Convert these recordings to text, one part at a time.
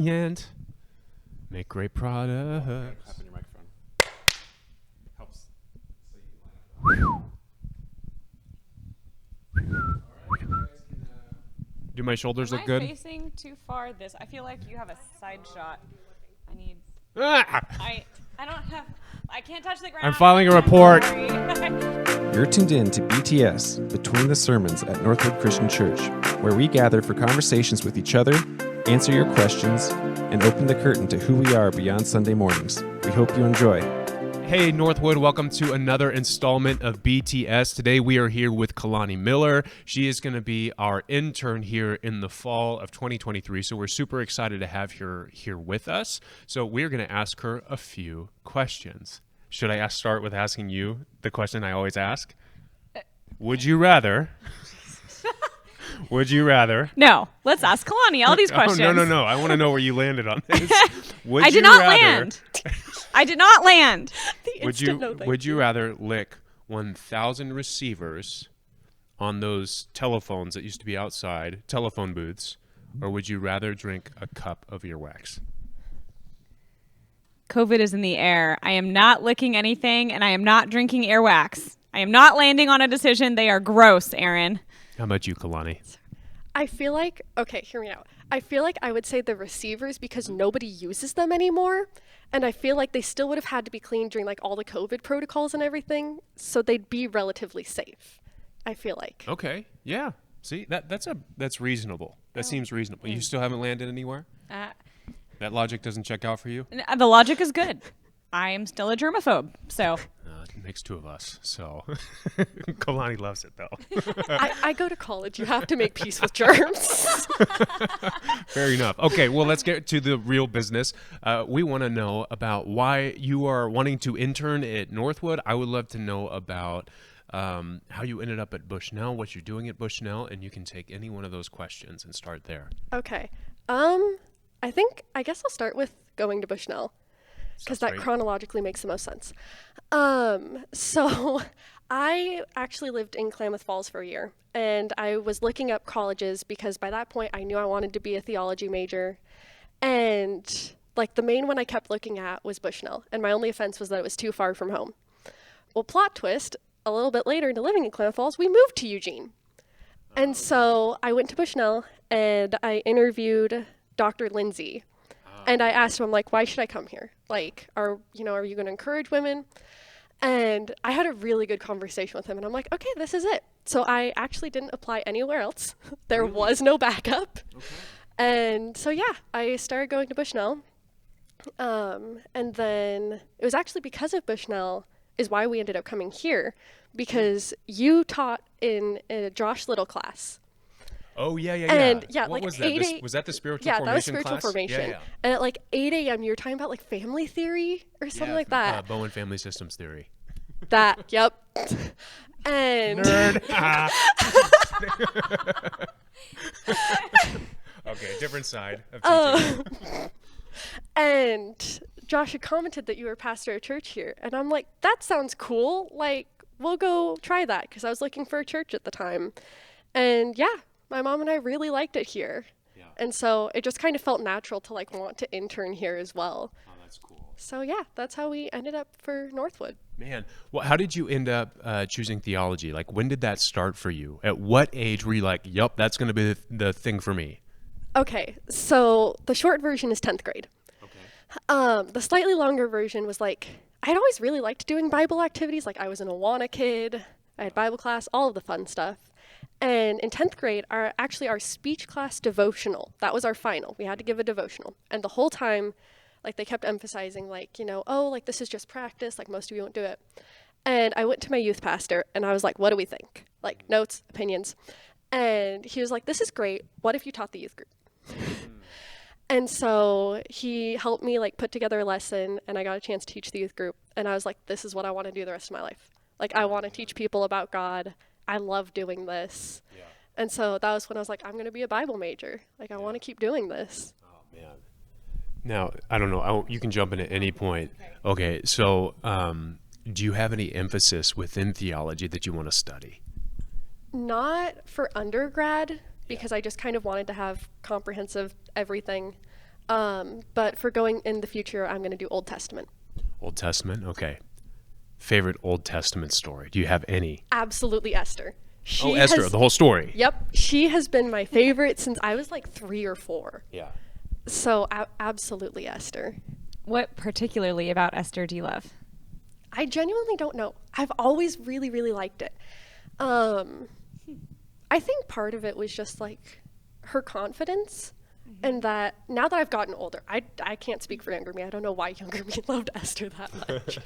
And make great products. Clap in your microphone. Helps. So you can line up. Do my shoulders look Am I good? facing too far? I feel like you have a side shot. I need. Ah! I don't have. I can't touch the ground. I'm filing a report. Sorry. You're tuned in to BTS Between the Sermons at Northwood Christian Church, where we gather for conversations with each other, answer your questions, and open the curtain to who we are beyond Sunday mornings. We hope you enjoy. Hey Northwood, welcome to another installment of BTS. Today we are here with Kalani Miller. She is going to be our intern here in the fall of 2023, so we're super excited to have her here with us. So we're going to ask her a few questions. Should I start with asking you the question I always ask? Would you rather? Would you rather? No, let's ask Kalani all these questions. Oh, no. I want to know where you landed on this. I did not land. I did not land. Would you rather lick 1,000 receivers on those telephones that used to be outside, telephone booths, or would you rather drink a cup of earwax? COVID is in the air. I am not licking anything, and I am not drinking earwax. I am not landing on a decision. They are gross, Aaron. How about you, Kalani? I feel like, okay, hear me out. I feel like I would say the receivers because nobody uses them anymore. And I feel like they still would have had to be cleaned during like all the COVID protocols and everything. So they'd be relatively safe, I feel like. Okay, yeah. See, that's reasonable. That seems reasonable. You still haven't landed anywhere? That logic doesn't check out for you? The logic is good. I am still a germaphobe, so. It makes two of us, so Kalani loves it, though. I go to college. You have to make peace with germs. Fair enough. Okay, well, let's get to the real business. We want to know about why you are wanting to intern at Northwood. I would love to know about how you ended up at Bushnell, what you're doing at Bushnell, and you can take any one of those questions and start there. Okay. I guess I'll start with going to Bushnell because that chronologically makes the most sense. So I actually lived in Klamath Falls for a year, and I was looking up colleges because by that point I knew I wanted to be a theology major, and like the main one I kept looking at was Bushnell, and my only offense was that it was too far from home. Well, plot twist, a little bit later into living in Klamath Falls, we moved to Eugene. And so I went to Bushnell and I interviewed Dr. Lindsay. And I asked him, like, why should I come here? Like, are you going to encourage women? And I had a really good conversation with him. And I'm like, okay, this is it. So I actually didn't apply anywhere else. There was no backup. Okay. And so, yeah, I started going to Bushnell. And then it was actually because of Bushnell is why we ended up coming here. Because you taught in a Josh Little class. Oh, yeah. And what like was that? Was that the spiritual formation class? Yeah, that was spiritual formation. Yeah. And at like 8 a.m. you were talking about like family theory or something like that. Bowen family systems theory. That, yep. And Nerd. Okay, different side of teaching. And Josh had commented that you were pastor of church here. And I'm like, that sounds cool. Like, we'll go try that because I was looking for a church at the time. And yeah, my mom and I really liked it here. Yeah. And so it just kind of felt natural to like want to intern here as well. Oh, that's cool. So yeah, that's how we ended up for Northwood. Man, well, how did you end up choosing theology? Like, when did that start for you? At what age were you like, yup, that's going to be the thing for me? Okay, so the short version is 10th grade. Okay. The slightly longer version was like, I'd always really liked doing Bible activities. Like I was an Awana kid, I had Bible class, all of the fun stuff. And in 10th grade, our speech class devotional, that was our final. We had to give a devotional. And the whole time, like they kept emphasizing like, like this is just practice, like most of you won't do it. And I went to my youth pastor and I was like, what do we think? Like notes, opinions. And he was like, this is great. What if you taught the youth group? And so he helped me like put together a lesson and I got a chance to teach the youth group. And I was like, this is what I want to do the rest of my life. Like I want to teach people about God. I love doing this. Yeah. And so that was when I was like, I'm going to be a Bible major. Like, I want to keep doing this. Oh, man. Now, I don't know. You can jump in at any point. Okay, so do you have any emphasis within theology that you want to study? Not for undergrad, because I just kind of wanted to have comprehensive everything. But for going in the future, I'm going to do Old Testament. Old Testament, okay. Favorite Old Testament story? Do you have any? Absolutely Esther. Esther, the whole story. Yep. She has been my favorite since I was like 3 or 4. Yeah. So absolutely Esther. What particularly about Esther do you love? I genuinely don't know. I've always really, really liked it. I think part of it was just like her confidence, and that now that I've gotten older, I can't speak for younger me. I don't know why younger me loved Esther that much.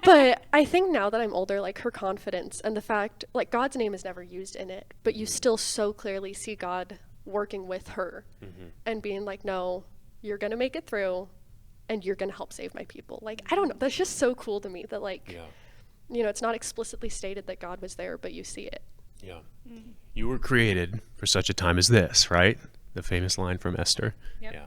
But I think now that I'm older, like her confidence and the fact, like God's name is never used in it, but you still so clearly see God working with her and being like, no, you're going to make it through and you're going to help save my people. Like, I don't know. That's just so cool to me that like, you know, it's not explicitly stated that God was there, but you see it. Yeah. You were created for such a time as this, right? The famous line from Esther. Yep. Yeah.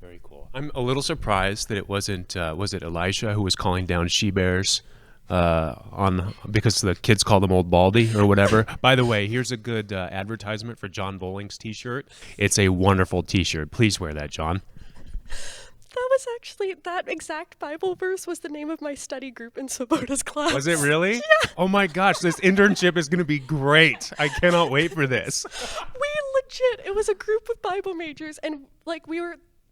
Very cool. I'm a little surprised that it wasn't, was it Elisha who was calling down she-bears because the kids call them Old Baldy or whatever. By the way, here's a good advertisement for John Bowling's t-shirt. It's a wonderful t-shirt. Please wear that, John. That was actually, that exact Bible verse was the name of my study group in Swoboda's class. Was it really? Yeah. Oh my gosh, this internship is going to be great. I cannot wait for this. We legit, it was a group of Bible majors, and like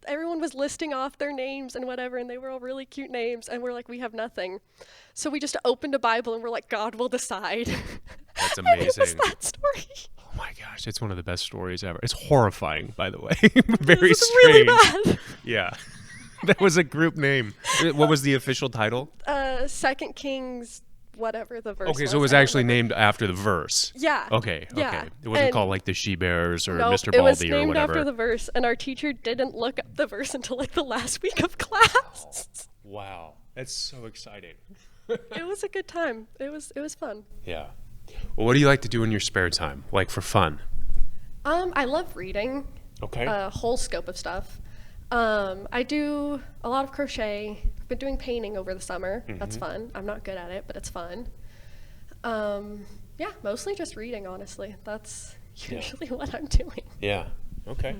everyone was listing off their names and whatever, and they were all really cute names, and we're like, we have nothing. So we just opened a Bible and we're like, God will decide. That's And it was amazing. that story. Oh my gosh, it's one of the best stories ever. It's horrifying, by the way. Very It was strange. really bad. Yeah. That was a group name. What was the official title? 2 Kings, whatever the verse was. Okay, so it was I don't actually remember. named after the verse. Yeah. Okay, Yeah. okay. It wasn't And called like the She-Bears or nope, Mr. it was Baldy or named whatever. after the verse, and our teacher didn't look up the verse until like the last week of class. Wow. That's so exciting. It was a good time. It was fun. Yeah. Well, what do you like to do in your spare time? Like for fun? I love reading. Okay. A whole scope of stuff. I do a lot of crochet. I've been doing painting over the summer. That's fun. I'm not good at it, but it's fun. Yeah, mostly just reading, honestly. That's usually what I'm doing. Yeah. Okay.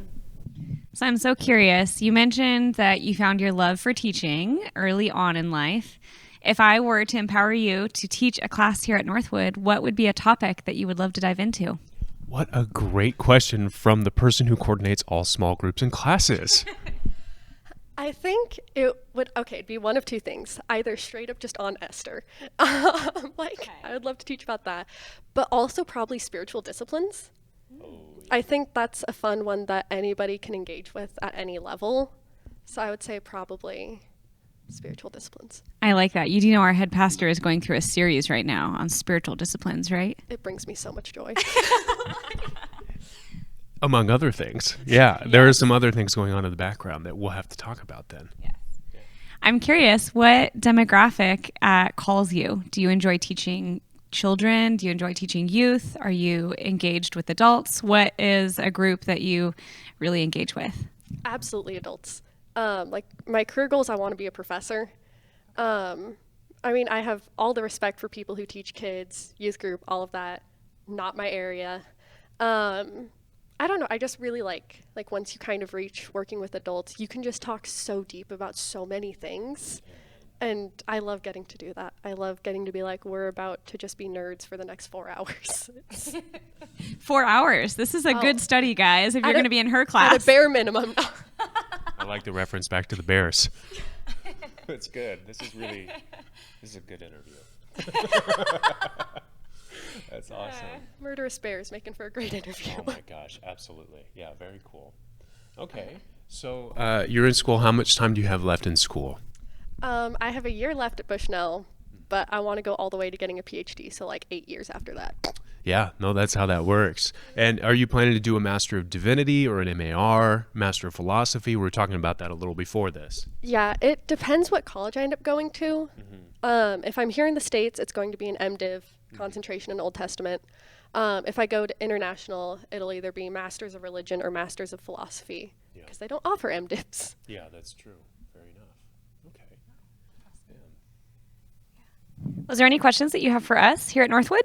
So I'm so curious. You mentioned that you found your love for teaching early on in life. If I were to empower you to teach a class here at Northwood, what would be a topic that you would love to dive into? What a great question from the person who coordinates all small groups and classes. I think it'd be one of two things. Either straight up just on Esther. I would love to teach about that. But also probably spiritual disciplines. I think that's a fun one that anybody can engage with at any level. So I would say probably spiritual disciplines. I like that. You do know our head pastor is going through a series right now on spiritual disciplines, right? It brings me so much joy. Among other things. Yeah, there are some other things going on in the background that we'll have to talk about then. I'm curious, what demographic calls you? Do you enjoy teaching children? Do you enjoy teaching youth? Are you engaged with adults? What is a group that you really engage with? Absolutely adults. Like my career goals, I want to be a professor. I mean, I have all the respect for people who teach kids, youth group, all of that. Not my area. I don't know. I just really like once you kind of reach working with adults, you can just talk so deep about so many things. And I love getting to do that. I love getting to be like, we're about to just be nerds for the next 4 hours. 4 hours. This is a good study, guys, if you're going to be in her class. At a bare minimum. I like the reference back to the Bears. That's good. This is a good interview. That's awesome. Murderous bears making for a great interview. Oh my gosh, absolutely. Yeah, very cool. Okay, so you're in school. How much time do you have left in school? I have a year left at Bushnell, but I want to go all the way to getting a PhD, so like 8 years after that. Yeah, no, that's how that works. And are you planning to do a Master of Divinity or an MAR, Master of Philosophy? We were talking about that a little before this. Yeah, it depends what college I end up going to. If I'm here in the States, it's going to be an MDiv, concentration in Old Testament. If I go to international, it'll either be Masters of Religion or Masters of Philosophy, because they don't offer MDivs. Yeah, that's true. Fair enough. Okay. Was there any questions that you have for us here at Northwood?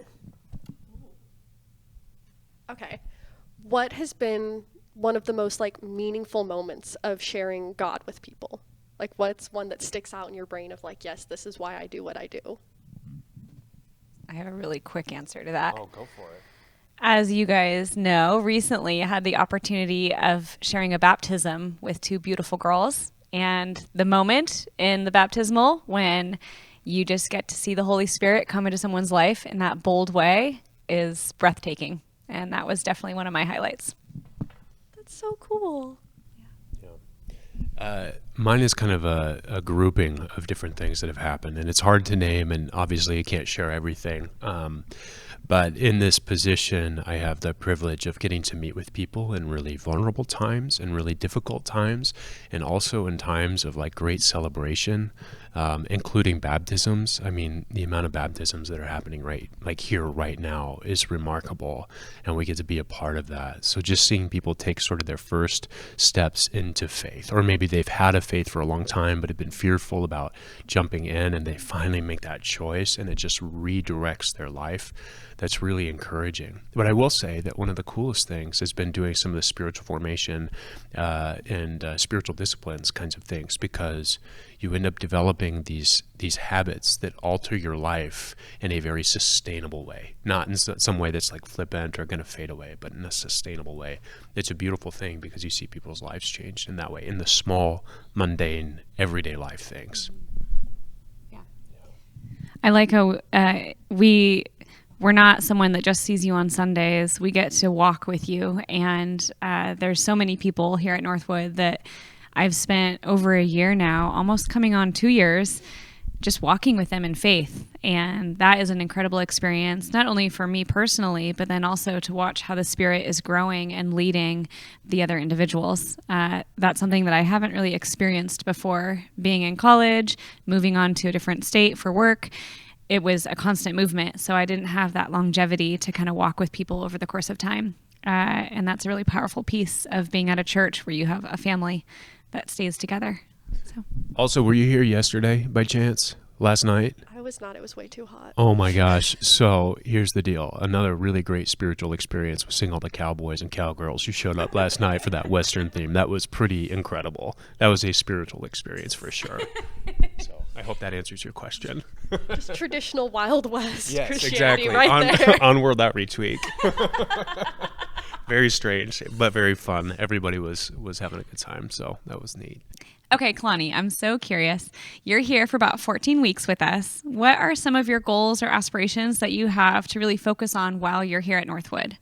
Okay. What has been one of the most like meaningful moments of sharing God with people? Like, what's one that sticks out in your brain of like, yes, this is why I do what I do? I have a really quick answer to that. Oh, go for it. As you guys know, recently I had the opportunity of sharing a baptism with two beautiful girls. And the moment in the baptismal when you just get to see the Holy Spirit come into someone's life in that bold way is breathtaking. And that was definitely one of my highlights. That's so cool. Mine is kind of a grouping of different things that have happened, and it's hard to name, and obviously you can't share everything. But in this position, I have the privilege of getting to meet with people in really vulnerable times and really difficult times, and also in times of like great celebration, including baptisms. I mean, the amount of baptisms that are happening here right now is remarkable, and we get to be a part of that. So just seeing people take sort of their first steps into faith, or maybe they've had a faith for a long time but have been fearful about jumping in, and they finally make that choice, and it just redirects their life. That's really encouraging. But I will say that one of the coolest things has been doing some of the spiritual formation and spiritual disciplines kinds of things, because you end up developing these habits that alter your life in a very sustainable way, not in some way that's like flippant or going to fade away, but in a sustainable way. It's a beautiful thing because you see people's lives changed in that way, in the small, mundane, everyday life things. Yeah. I like how we're not someone that just sees you on Sundays. We get to walk with you. And there's so many people here at Northwood that I've spent over a year now, almost coming on 2 years, just walking with them in faith. And that is an incredible experience, not only for me personally, but then also to watch how the Spirit is growing and leading the other individuals. That's something that I haven't really experienced before. Being in college, moving on to a different state for work, it was a constant movement, so I didn't have that longevity to kind of walk with people over the course of time. And that's a really powerful piece of being at a church where you have a family that stays together. So. Also, were you here yesterday by chance? Last night? I was not. It was way too hot. Oh my gosh. So here's the deal. Another really great spiritual experience was seeing all the cowboys and cowgirls who showed up last night for that Western theme. That was pretty incredible. That was a spiritual experience for sure. So I hope that answers your question. Just traditional Wild West yes, Christianity exactly. right there. On World Outreach Week. Very strange, but very fun. Everybody was having a good time, so that was neat. Okay, Kalani, I'm so curious. You're here for about 14 weeks with us. What are some of your goals or aspirations that you have to really focus on while you're here at Northwood?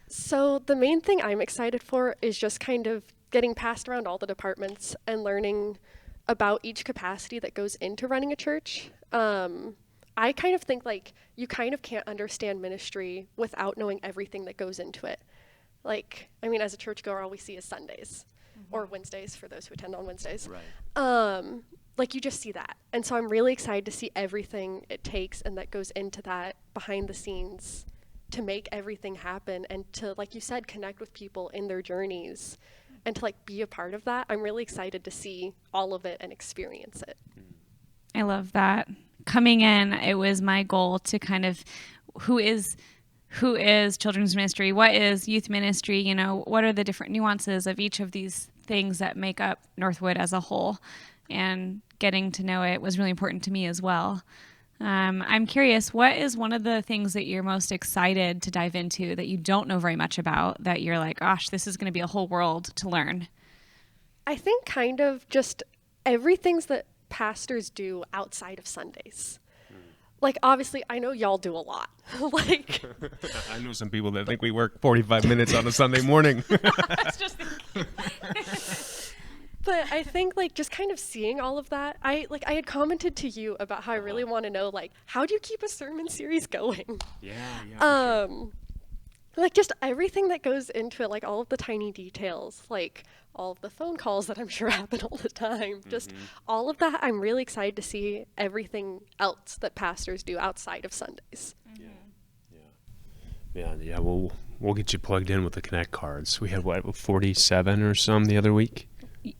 So the main thing I'm excited for is just kind of getting passed around all the departments and learning about each capacity that goes into running a church. I kind of think like you kind of can't understand ministry without knowing everything that goes into it. Like, I mean, as a churchgoer, all we see is Sundays. Or Wednesdays for those who attend on Wednesdays. Right. Like you just see that. And so I'm really excited to see everything it takes and that goes into that behind the scenes to make everything happen and to, like you said, connect with people in their journeys and to like be a part of that. I'm really excited to see all of it and experience it. I love that. Coming in, it was my goal to kind of who is children's ministry, what is youth ministry, you know, what are the different nuances of each of these things that make up Northwood as a whole, and getting to know it was really important to me as well. I'm curious, what is one of the things that you're most excited to dive into that you don't know very much about, that you're like, gosh, this is going to be a whole world to learn? I think kind of just everything that pastors do outside of Sundays. Like, obviously, I know y'all do a lot. Like, I know some people that think we work 45 minutes on a Sunday morning. But I think, like, just kind of seeing all of that, I had commented to you about how I really want to know, like, how do you keep a sermon series going? Yeah. Like, just everything that goes into it, like, all of the tiny details, like, all of the phone calls that I'm sure happen all the time. Just all of that, I'm really excited to see everything else that pastors do outside of Sundays. Yeah. We'll get you plugged in with the Connect cards. We had, 47 or some the other week?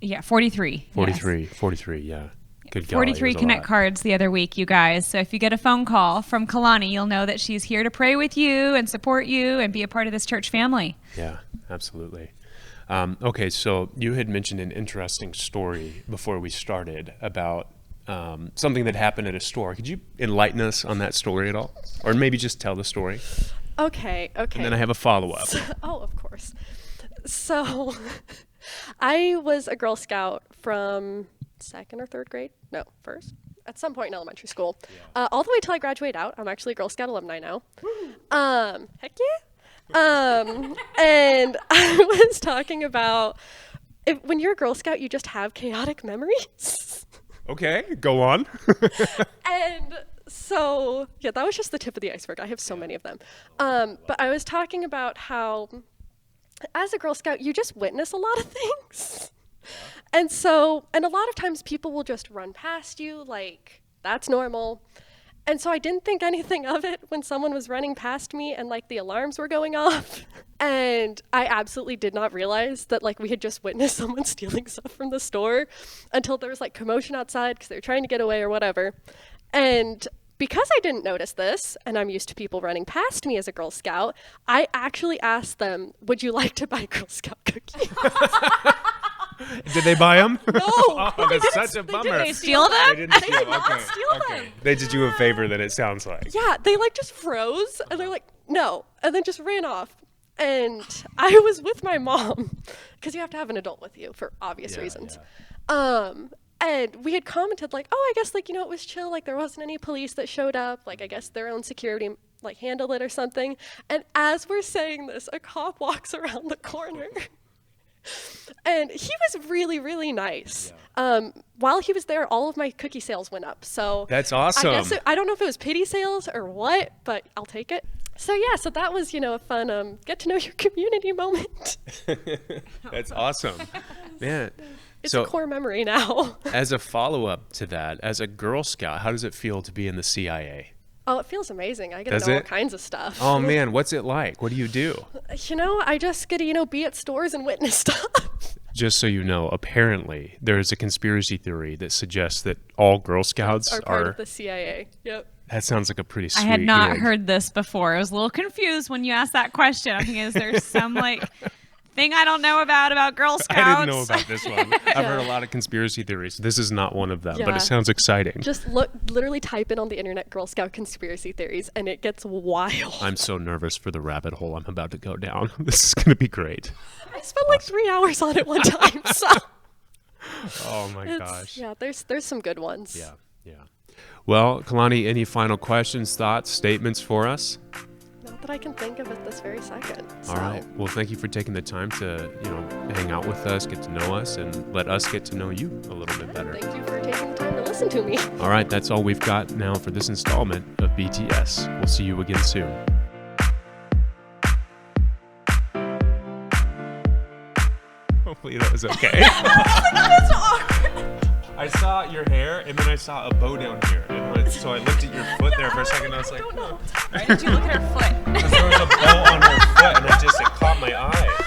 Yeah, 43. 43, yes. 43, yeah. Good golly, 43 Connect cards the other week, you guys. So if you get a phone call from Kalani, you'll know that she's here to pray with you and support you and be a part of this church family. Yeah, absolutely. Okay, so you had mentioned an interesting story before we started about something that happened at a store. Could you enlighten us on that story at all? Or maybe just tell the story? Okay. And then I have a follow-up. Oh, of course. So I was a Girl Scout from second or third grade. No, first. At some point in elementary school. All the way till I graduate out. I'm actually a Girl Scout alumni now. Heck yeah. And I was talking about when you're a Girl Scout, you just have chaotic memories. Okay, go on. And so, yeah, that was just the tip of the iceberg. I have so many of them. But I was talking about how, as a Girl Scout, you just witness a lot of things. And a lot of times people will just run past you, like, that's normal. And so I didn't think anything of it when someone was running past me and, like, the alarms were going off. And I absolutely did not realize that, like, we had just witnessed someone stealing stuff from the store until there was, like, commotion outside because they were trying to get away or whatever. And because I didn't notice this, and I'm used to people running past me as a Girl Scout, I actually asked them, would you like to buy Girl Scout cookies? Did they buy them? No. Oh, that's such a bummer. Did they steal them? They didn't steal. did not Okay. steal Okay. them. They did you a favor, then it sounds like. Yeah, they like just froze and they're like, no, and then just ran off. And I was with my mom because you have to have an adult with you for obvious reasons. And we had commented like, oh, I guess like, it was chill. Like there wasn't any police that showed up. Like I guess their own security like handled it or something. And as we're saying this, a cop walks around the corner. And he was really, really nice. While he was there, all of my cookie sales went up. So That's awesome. I don't know if it was pity sales or what, but I'll take it. So yeah, so that was, a fun get to know your community moment. That's awesome. Man. It's a core memory now. As a follow-up to that, as a Girl Scout, how does it feel to be in the CIA? Oh, it feels amazing. I get Does to know all it? kinds of stuff. Oh man, what's it like? What do you do? I just get to, be at stores and witness stuff. Just so you know, apparently there is a conspiracy theory that suggests that all Girl Scouts Are part of the CIA. Yep. That sounds like a pretty sweet I had not gig. heard this before. I was a little confused when you asked that question. I'm thinking, is there some like thing I don't know about Girl Scouts? I didn't know about this one. I've heard a lot of conspiracy theories. This is not one of them, but Yeah. it sounds exciting. Just literally type in on the internet Girl Scout conspiracy theories and it gets wild. I'm so nervous for the rabbit hole I'm about to go down. This is going to be great. I spent like 3 hours on it one time, so. Oh my gosh. Yeah, there's some good ones. Yeah. Well, Kalani, any final questions, thoughts, statements for us? Not that I can think of at this very second. All right. Well, thank you for taking the time to, hang out with us, get to know us, and let us get to know you a little bit better. Thank you for taking the time to listen to me. All right. That's all we've got now for this installment of BTS. We'll see you again soon. Hopefully that was okay. That's awkward. I saw your hair, and then I saw a bow down here. So I looked at your foot there for a second, and I was like, don't know. Why did you look at her foot? because there was a bow on her foot, and it caught my eye.